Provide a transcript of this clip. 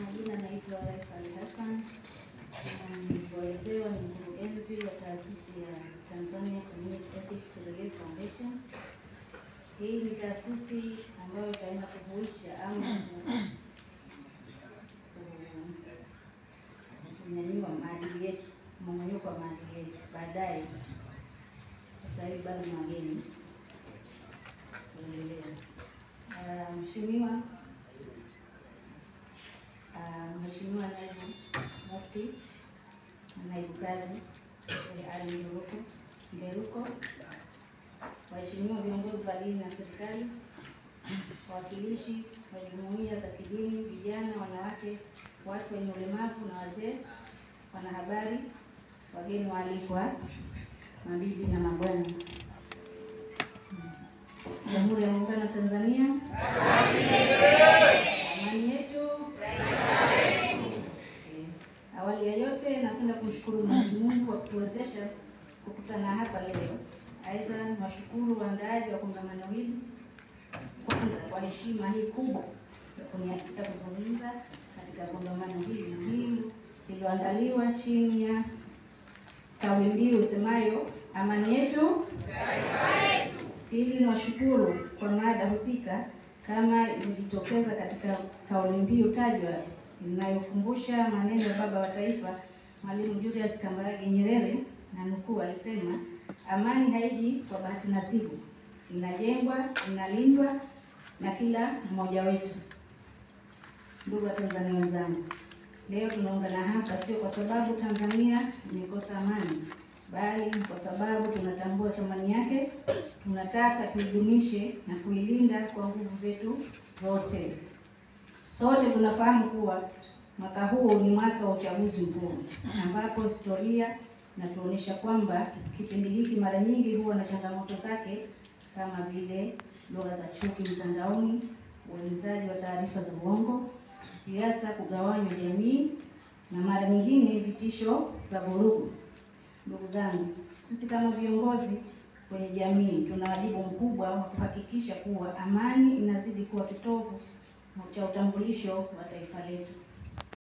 Majina naitwa Raisa Hassan. Nilivyoelezewa ni mkurugenzi wa taasisi ya Tanzania Community Ethics Relief Foundation. Hii ni taasisi ambayo itaenda kuhuisha ama kunyanyua maadili yetu, mmomonyoko wa maadili yetu baadaye. Sasa hivi bado ni wageni. Mheshimiwa Naibu Mufti, Naibu Kadhi Ali Nderuko, waheshimiwa viongozi wa dini na serikali, wawakilishi wa jumuiya za kidini, vijana, wanawake, watu wenye ulemavu na wazee, wanahabari, wageni waalikwa, mabibi na mabwana. Jamhuri ya Muungano wa Tanzania. Amani yetu. Awali ya yote napenda kumshukuru Mwenyezi Mungu kwa kutuwezesha kukutana hapa leo. Aidha, nashukuru waandaaji wa kongamano hili kwa heshima hii kubwa ya kunialika kuzungumza katika kongamano hili muhimu lililoandaliwa chini ya kauli mbiu usemayo amani yetu. Pili, nashukuru kwa mada husika kama ilivyoitokeza katika kauli mbiu tajwa inayokumbusha maneno ya baba wa taifa Mwalimu Julius Kambarage Nyerere, na nukuu, alisema amani haiji kwa bahati nasibu, inajengwa, inalindwa na kila mmoja wetu. Ndugu wa Tanzania wenzangu, leo tunaungana hapa sio kwa sababu Tanzania imekosa amani, bali kwa sababu tunatambua thamani yake. Tunataka tuidumishe na kuilinda kwa nguvu zetu zote. Sote tunafahamu kuwa mwaka huu ni mwaka wa uchaguzi mkuu, ambapo historia inatuonyesha kwamba kipindi hiki mara nyingi huwa na changamoto zake, kama vile lugha za chuki mtandaoni, uenezaji wa taarifa za uongo, siasa kugawanya jamii, na mara nyingine vitisho vya vurugu. Ndugu zangu, sisi kama viongozi kwenye jamii tuna wajibu mkubwa wa kuhakikisha kuwa amani inazidi kuwa kitovu cha utambulisho wa taifa letu.